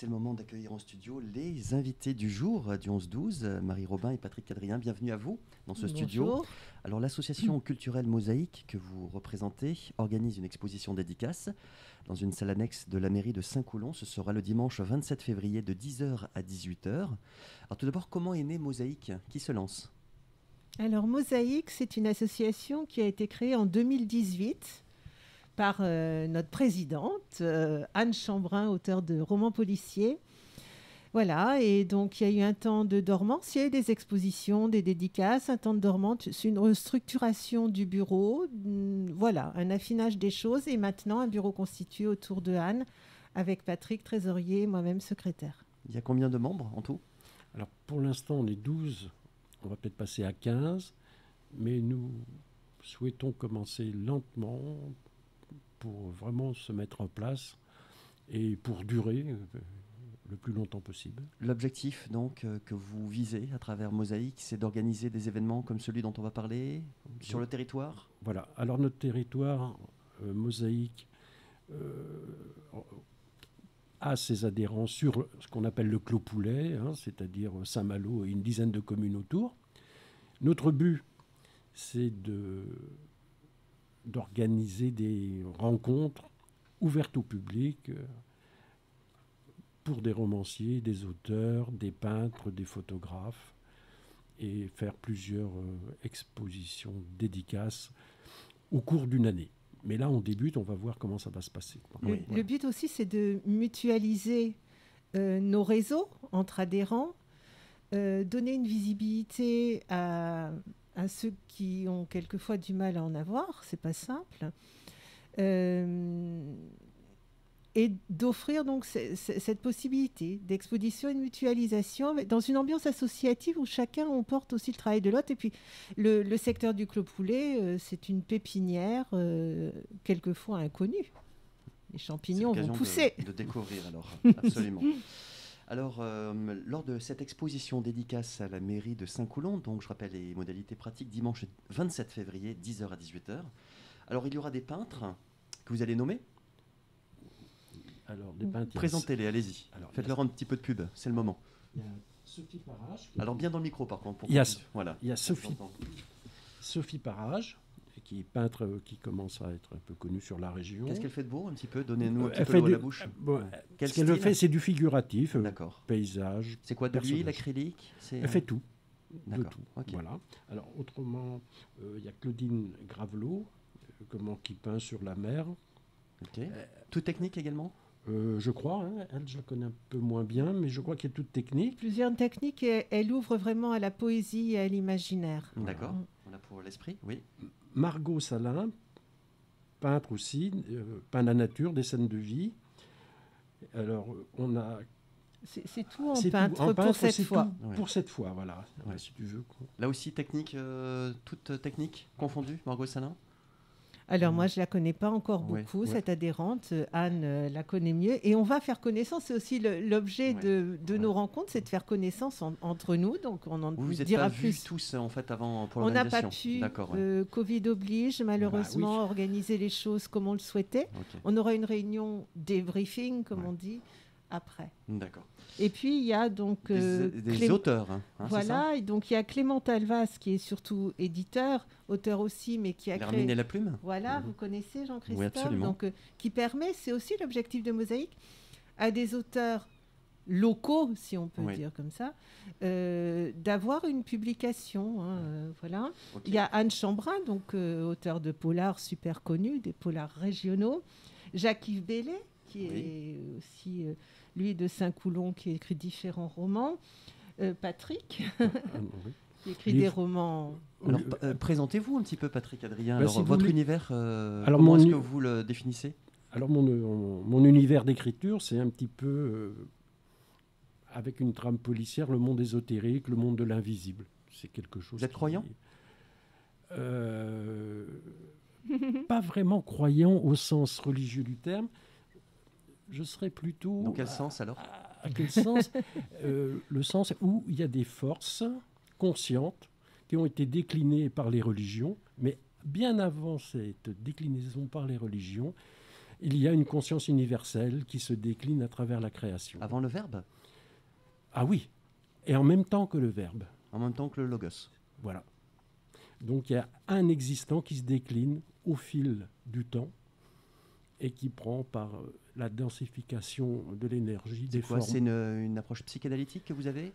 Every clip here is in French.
c'est le moment d'accueillir en studio les invités du jour du 11-12, Marie Robin et Patrick Adrien. Bienvenue à vous dans ce studio. Bonjour. Alors, l'association culturelle Mosaïque que vous représentez organise une exposition dédicace dans une salle annexe de la mairie de Saint-Coulon. Ce sera le dimanche 27 février de 10h à 18h. Alors, tout d'abord, comment est née Mosaïque? Qui se lance? Alors Mosaïque, c'est une association qui a été créée en 2018 par notre présidente, Anne Chambrin, auteure de romans policiers. Voilà, et donc il y a eu un temps de dormance, il y a eu des expositions, des dédicaces, un temps de dormance, c'est une restructuration du bureau, voilà, un affinage des choses, et maintenant un bureau constitué autour de Anne, avec Patrick, trésorier, moi-même secrétaire. Il y a combien de membres en tout? Alors pour l'instant on est 12, on va peut-être passer à 15, mais nous souhaitons commencer lentement pour vraiment se mettre en place et pour durer le plus longtemps possible. L'objectif donc que vous visez à travers Mosaïque, c'est d'organiser des événements comme celui dont on va parler sur le territoire? Voilà, alors notre territoire, Mosaïque, a ses adhérents sur ce qu'on appelle le Clos Poulet, c'est-à-dire Saint-Malo et une dizaine de communes autour. Notre but, c'est d'organiser des rencontres ouvertes au public pour des romanciers, des auteurs, des peintres, des photographes, et faire plusieurs expositions dédicaces au cours d'une année. Mais là, on débute, on va voir comment ça va se passer. Le but aussi, c'est de mutualiser nos réseaux entre adhérents, donner une visibilité à ceux qui ont quelquefois du mal à en avoir, c'est pas simple, et d'offrir donc cette possibilité d'exposition et de mutualisation dans une ambiance associative où chacun on porte aussi le travail de l'autre. Et puis le secteur du Clos Poulet, c'est une pépinière quelquefois inconnue. Les champignons vont pousser. De découvrir alors, absolument. Alors, lors de cette exposition dédicace à la mairie de Saint-Coulon, donc je rappelle les modalités pratiques, dimanche 27 février, 10h à 18h. Alors, il y aura des peintres que vous allez nommer. Alors, des peintres, présentez-les, allez-y. Faites-leur un petit peu de pub, c'est le moment. Il y a Sophie Parage. Alors, bien dans le micro, par contre. Il y a Sophie Parage, qui est peintre qui commence à être un peu connue sur la région. Qu'est-ce qu'elle fait de beau, un petit peu? Donnez-nous un petit peu l'eau à la bouche. Ce qu'elle fait, c'est du figuratif, d'accord. Paysage. C'est quoi, de l'huile, l'acrylique? Elle fait tout. D'accord. De tout. Okay. Voilà. Alors, autrement, il y a Claudine Gravelot, qui peint sur la mer. Okay. Toute technique également? Je crois, elle, je la connais un peu moins bien, mais je crois qu'elle est toute technique. Plusieurs techniques, et elle ouvre vraiment à la poésie et à l'imaginaire. D'accord, voilà pour l'esprit, oui. Margot Salin, peintre aussi, peint la nature, des scènes de vie. Alors, on a... C'est tout en peintre pour cette fois. Pour cette fois, voilà, si tu veux. Là aussi, technique, toute technique confondue, Margot Salin? Alors moi, je ne la connais pas encore beaucoup, cette adhérente. Anne la connaît mieux. Et on va faire connaissance. C'est aussi l'objet de nos rencontres, c'est de faire connaissance entre nous. Donc on en dira plus. Vous n'êtes pas vus tous, en fait, avant pour l'organisation? On n'a pas pu. Covid oblige, malheureusement, organiser les choses comme on le souhaitait. Okay. On aura une réunion débriefing, comme on dit, après. D'accord. Et puis il y a donc des auteurs. Voilà, et donc il y a Clément Alvas qui est surtout éditeur, auteur aussi, mais qui a créé. L'Hermine et la plume. Voilà, vous connaissez Jean-Christophe. Oui, absolument. Donc qui permet, c'est aussi l'objectif de Mosaïque, à des auteurs locaux, si on peut dire comme ça, d'avoir une publication. Voilà. Okay. Il y a Anne Chambrin, donc auteur de polars super connus, des polars régionaux. Jacques-Yves Bellet, qui est aussi lui de Saint-Coulon, qui écrit différents romans. Patrick, qui écrit des romans. Alors, présentez-vous un petit peu, Patrick Adrien. Alors, si votre univers, comment est-ce que vous le définissez? Alors, mon univers d'écriture, c'est un petit peu, avec une trame policière, le monde ésotérique, le monde de l'invisible. C'est quelque chose. Vous êtes croyant? Pas vraiment croyant au sens religieux du terme. Je serais plutôt... Dans quel sens alors? À quel sens? Le sens où il y a des forces conscientes qui ont été déclinées par les religions, mais bien avant cette déclinaison par les religions, il y a une conscience universelle qui se décline à travers la création. Avant le verbe? Ah oui, et en même temps que le verbe. En même temps que le logos. Voilà. Donc il y a un existant qui se décline au fil du temps et qui prend par la densification de l'énergie des formes. C'est une approche psychanalytique que vous avez?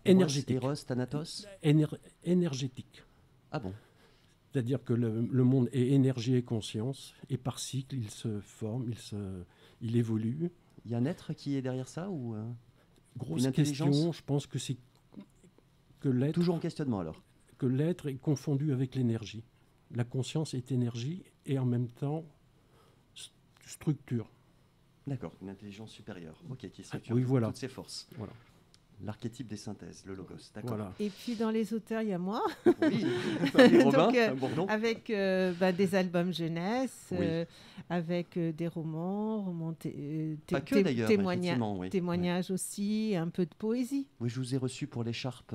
Énergétique. Eros, Thanatos? Énergétique. Ah bon? C'est-à-dire que le monde est énergie et conscience, et par cycle, il se forme, il évolue. Il y a un être qui est derrière ça ou Grosse une question, intelligence? je pense que c'est que l'être... Toujours en questionnement alors? Que l'être est confondu avec l'énergie. La conscience est énergie et en même temps structure. D'accord, une intelligence supérieure, ok, qui structure Oui, voilà. toutes ses forces. Voilà. L'archétype des synthèses, le logos, d'accord. Voilà. Et puis dans les auteurs, il y a moi, Oui, Marie Robin, Donc, Bourdon. avec des albums jeunesse, Oui. avec des romans Pas que d'ailleurs, effectivement, oui. témoignages aussi, un peu de poésie. Oui, je vous ai reçu pour l'écharpe.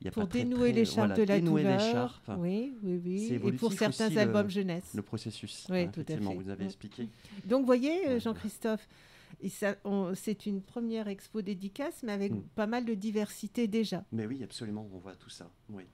Il y a Pour pas très, dénouer l'écharpe voilà, de la dénouer douleur. l'écharpe, Oui. C'est Et pour évolutif certains aussi, albums jeunesse. le processus. Oui, hein, tout à effectivement, fait. vous avez expliqué. Donc, vous voyez, Ouais. Jean-Christophe, c'est une première expo dédicace, mais avec Mm. pas mal de diversité déjà. Mais oui, absolument, on voit tout ça. Oui.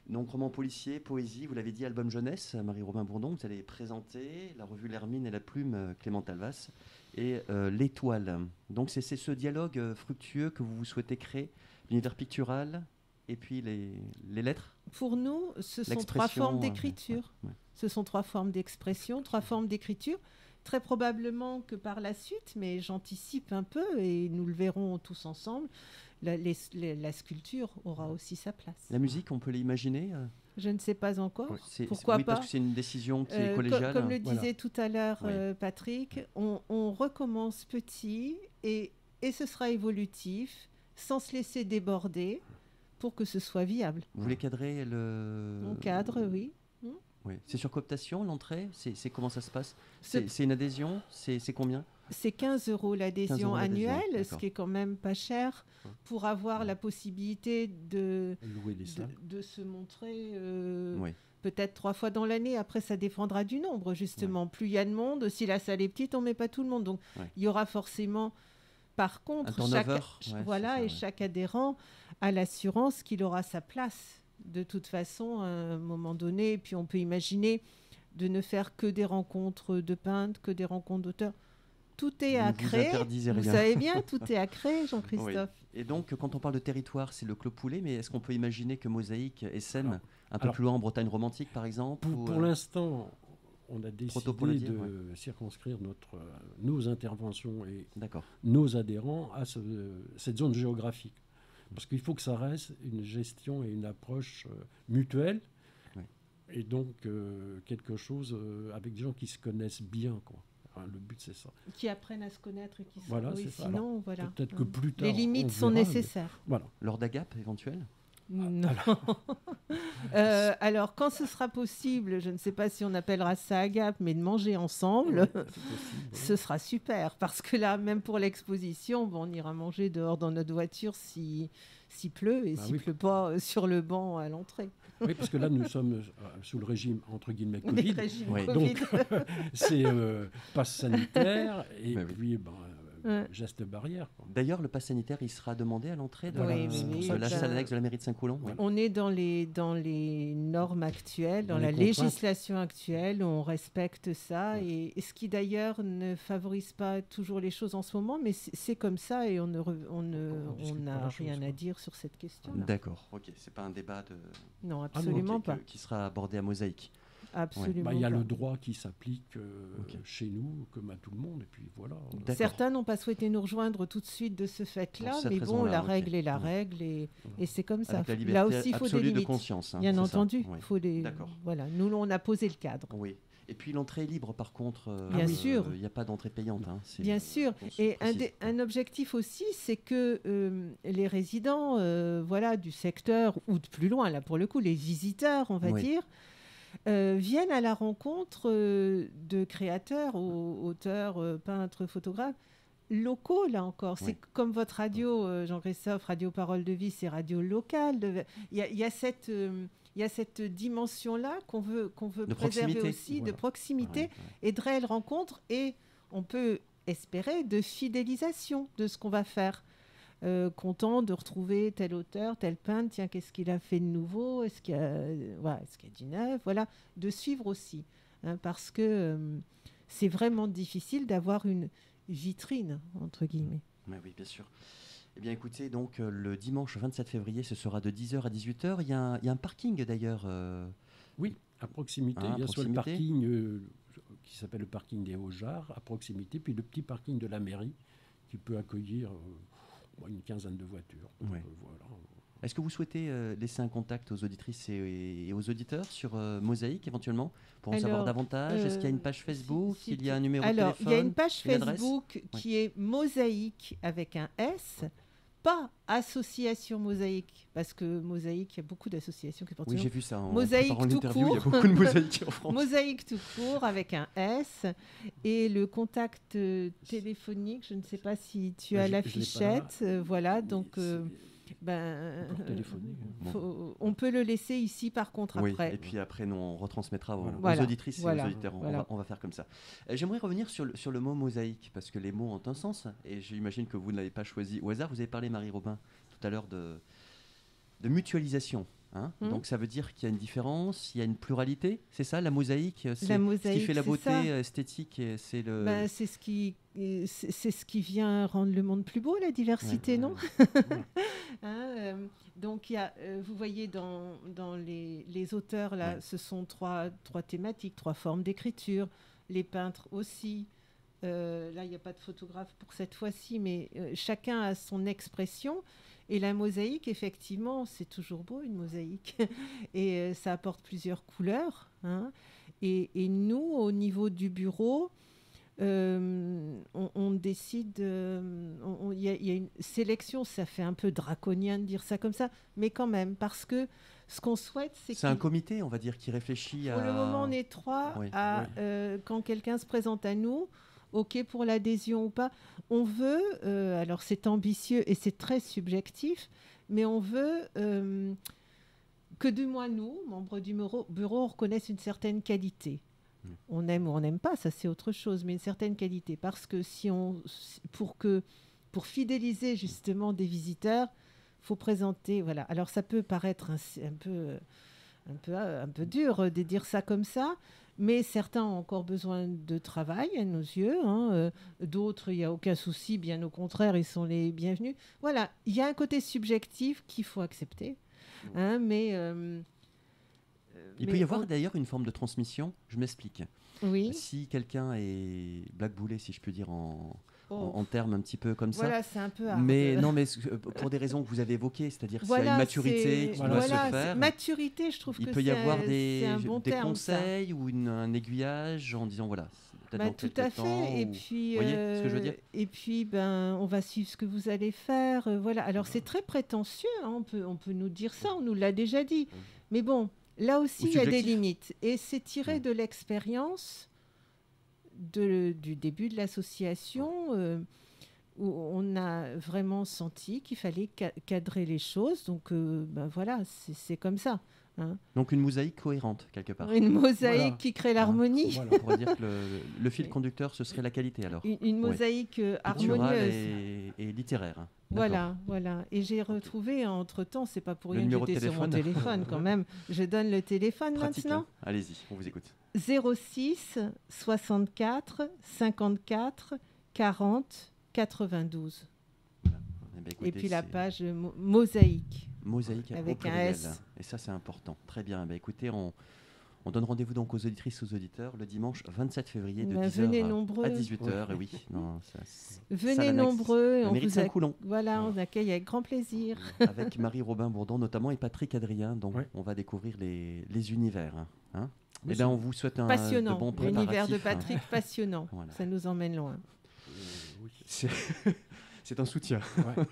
Donc, roman policier, poésie, vous l'avez dit, album jeunesse, Marie-Robin Bourdon, vous allez présenter la revue L'Hermine et la Plume, Clément Talvas, et L'Étoile. Donc, c'est ce dialogue fructueux que vous souhaitez créer, l'univers pictural, et puis les lettres. Pour nous, ce sont trois L'expression, formes d'écriture. ouais. Ce sont trois formes d'expression, trois formes d'écriture. Très probablement que par la suite, mais j'anticipe un peu et nous le verrons tous ensemble, la sculpture aura aussi sa place. La musique, on peut l'imaginer Je ne sais pas encore. Oui, Pourquoi pas parce que c'est une décision qui est Co- collégiale. Comme le Voilà. disait tout à l'heure Oui. Patrick, on recommence petit et ce sera évolutif, sans se laisser déborder pour que ce soit viable. Vous voulez cadrer le... On cadre, oui. Oui. C'est sur cooptation, l'entrée c'est comment ça se passe? Ce- C'est une adhésion? C'est combien? C'est 15 € 15 € l'adhésion l'adhésion, annuelle, ce d'accord. qui est quand même pas cher Ouais. pour avoir la possibilité Louer des salles. de se montrer Oui. peut-être 3 fois dans l'année. Après, ça dépendra du nombre, justement. Plus il y a de monde, si la salle est petite, on ne met pas tout le monde. Donc, Ouais. il y aura forcément, par Un contre, turnover, ouais, voilà, c'est ça, et ouais. chaque adhérent a l'assurance qu'il aura sa place. De toute façon, à un moment donné, et puis on peut imaginer de ne faire que des rencontres de peintres, que des rencontres d'auteurs. Tout est Vous à ne vous créer. interdisez Vous rien. savez bien, tout est à créer, Jean-Christophe. Et donc, quand on parle de territoire, c'est le Clos Poulet, mais est-ce qu'on peut imaginer que Mosaïque essaime Alors- un peu alors- plus loin en Bretagne romantique, par exemple Pour, ou, pour l'instant, on a trop tôt pour le décidé dire, de circonscrire nos interventions et D'accord. nos adhérents à cette zone géographique. Parce qu'il faut que ça reste une gestion et une approche mutuelle. Oui. Et donc, quelque chose avec des gens qui se connaissent bien, quoi. Hein, le but, c'est ça. Qui apprennent à se connaître et qui sont... Voilà, oui, c'est ça. sinon, voilà. Peut-être que plus tard, Les limites on sont verra, mais nécessaires. Voilà. L'ordre d'agape, éventuel? Non. Alors, quand ce sera possible, je ne sais pas si on appellera ça agape, mais de manger ensemble, C'est possible, ouais. ce sera super. Parce que là, même pour l'exposition, on ira manger dehors dans notre voiture s'il pleut et Bah s'il oui. pleut pas sur le banc à l'entrée. Oui, parce que là, nous sommes sous le régime, entre guillemets, Les Covid. régimes Oui. Covid. Donc, c'est passe sanitaire et Bah oui. puis Ouais. geste barrière, quoi. D'ailleurs, le pass sanitaire, il sera demandé à l'entrée de Oui, oui, oui. de la Ben, salle annexe de la mairie de Saint-Coulon. Oui. On est dans les normes actuelles, dans Dans la les contraintes. législation actuelle, on respecte ça, et ce qui d'ailleurs ne favorise pas toujours les choses en ce moment, mais c'est comme ça et on discute pas n'a la chose, rien à quoi. dire sur cette question. D'accord. Ok, c'est pas un débat Non, absolument ok, pas. qui sera abordé à Mosaïque. Absolument Bah, il y a pas. le droit qui s'applique Ok. chez nous, comme à tout le monde, et puis voilà. D'accord. Certains n'ont pas souhaité nous rejoindre tout de suite de ce fait-là, Pour cette mais bon, raison-là, la ok. règle est la Ouais. règle, et c'est comme ça. Avec la Là liberté aussi, il faut des absolue de limites. conscience. hein, Bien c'est ça. entendu, Oui. faut des. D'accord. Voilà, nous on a posé le cadre. Oui. Et puis l'entrée est libre, par contre. Bien sûr. Il n'y a pas d'entrée payante. Hein, c'est- Bien sûr. on se Et précise. un objectif aussi, c'est que les résidents voilà, du secteur, ou de plus loin, là pour le coup, les visiteurs, on va Oui. dire, viennent à la rencontre de créateurs, auteurs, peintres, photographes, locaux, là encore. C'est Oui. comme votre radio, Jean-Christophe, Radio Parole de Vie, c'est radio locale. Il y a cette il y a cette dimension-là qu'on veut De préserver proximité. aussi, de Voilà. proximité Ouais, et de réelles rencontres. Et on peut espérer de fidélisation de ce qu'on va faire. Content de retrouver tel auteur, tel peintre, tiens, qu'est-ce qu'il a fait de nouveau, est-ce qu'il y a, est-ce qu'il y a du neuf, voilà, de suivre aussi, hein, parce que c'est vraiment difficile d'avoir une vitrine, entre guillemets. ouais, oui, bien sûr. Eh bien, écoutez, donc le dimanche 27 février, ce sera de 10h à 18h. Il y a un parking d'ailleurs. Oui, à proximité. Ah, à Il y a soit le proximité. parking qui s'appelle le parking des Hauts-Jarres, à proximité, puis le petit parking de la mairie qui peut accueillir une quinzaine de voitures. Donc, Ouais. voilà. Est-ce que vous souhaitez laisser un contact aux auditrices et aux auditeurs sur Mosaïque éventuellement pour en savoir Alors, davantage? Est-ce qu'il y a une page Facebook? si Il y a tu- un numéro Alors, de téléphone? il y a une page une adresse Facebook qui est Mosaïque avec un S, pas Association Mosaïque, parce que Mosaïque, il y a beaucoup d'associations qui portent Oui, ce nom. j'ai vu ça en Mosaïque préparant tout l'interview. Il y a court. beaucoup de mosaïques en France. Mosaïque tout court avec un S et le contact téléphonique, je ne sais pas si tu as Je la l'ai pas là. fichette, voilà, donc C'est- ben, on peut téléphoner. on peut le laisser ici par contre Oui, après. et puis après, nous, on retransmettra aux Voilà. auditrices et Voilà. aux auditeurs. Voilà. On va faire comme ça. J'aimerais revenir sur le mot mosaïque, parce que les mots ont un sens, et j'imagine que vous ne l'avez pas choisi au hasard. Vous avez parlé, Marie Robin, tout à l'heure de mutualisation. Hein. Donc ça veut dire qu'il y a une différence, il y a une pluralité, c'est ça, la mosaïque, c'est La ce qui mosaïque, fait la c'est beauté ça. esthétique, et c'est le... Ben, c'est ce qui vient rendre le monde plus beau, la diversité, Ouais. non? Voilà. Hein, donc, il y a, vous voyez dans les auteurs, là, Ouais. ce sont trois thématiques, trois formes d'écriture. Les peintres aussi. Là, il n'y a pas de photographe pour cette fois-ci, mais chacun a son expression. Et la mosaïque, effectivement, c'est toujours beau, une mosaïque. Et ça apporte plusieurs couleurs. Hein. Et nous, au niveau du bureau, on décide, il y a une sélection, ça fait un peu draconien de dire ça comme ça, mais quand même, parce que ce qu'on souhaite, c'est C'est un comité, on va dire, qui réfléchit pour à... le moment, on est trois Oui. à, quand quelqu'un se présente à nous, OK pour l'adhésion ou pas, on veut, alors c'est ambitieux et c'est très subjectif, mais on veut que du moins nous, membres du bureau, on reconnaisse une certaine qualité. On aime ou on n'aime pas, ça c'est autre chose, mais une certaine qualité. Parce que pour fidéliser justement des visiteurs, il faut présenter, voilà. Alors ça peut paraître un peu dur de dire ça comme ça, mais certains ont encore besoin de travail à nos yeux. Hein. D'autres, il n'y a aucun souci, bien au contraire, ils sont les bienvenus. Voilà, il y a un côté subjectif qu'il faut accepter. Hein, mais Il peut y avoir d'ailleurs une forme de transmission, je m'explique. Oui. Si quelqu'un est blackboulé, si je peux dire Oh. en termes un petit peu comme ça. Voilà, c'est un peu hard. Mais non, mais pour des raisons que vous avez évoquées, c'est-à-dire qu'il y a une maturité qui doit se faire. Maturité, je trouve Il que peut y avoir c'est un bon des terme, conseils ou un aiguillage en disant voilà, peut-être dans tout quelques à temps, fait. Et ou- puis, Vous voyez ce que je veux dire? et puis, on va suivre ce que vous allez faire. Voilà. Alors, c'est très prétentieux. Hein, on peut nous dire ça. On nous l'a déjà dit. Mais bon, là aussi, Ou il y a des subjectif. limites. Et c'est tiré de l'expérience du début de l'association. Où on a vraiment senti qu'il fallait cadrer les choses. Donc, voilà, c'est comme ça. Hein. Donc une mosaïque cohérente, quelque part. Une mosaïque Voilà. qui crée l'harmonie. Voilà. On pourrait dire que le fil conducteur, ce serait la qualité alors. Une mosaïque Picturale harmonieuse. et littéraire. Hein. Voilà. Et j'ai retrouvé, entre-temps, c'est pas pour Le rien que numéro de j'étais sur mon téléphone quand même. Je donne le téléphone Pratique, maintenant. hein. Allez-y, on vous écoute. 06 64 54 40 92. Eh ben, écoutez, Et puis la c'est page mosaïque. mosaïque avec au pluriel. un S. Et ça, c'est important. Très bien. Eh ben, écoutez, on donne rendez-vous donc aux auditrices, aux auditeurs, le dimanche 27 février de 10h venez nombreux. à 18h. Ouais. Et oui, non, Venez Salle annexe, nombreux. la mairie de Saint-Coulon. Voilà, on accueille avec grand plaisir. Avec Marie-Robin Bourdon notamment et Patrick Adrien. Donc, Ouais. on va découvrir les univers. Hein. Oui, Eh bien, on vous souhaite un Passionnant. de bons L'univers de préparatifs. Patrick, passionnant. Voilà. Ça nous emmène loin. Oui. C'est un soutien. Ouais.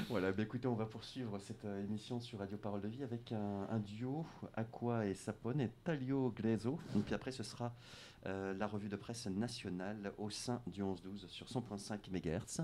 Voilà, bah écoutez, on va poursuivre cette émission sur Radio Parole de Vie avec un duo, Aqua et Sapone et Taglio Glezo. Et puis après, ce sera la revue de presse nationale au sein du 11-12 sur 100.5 MHz.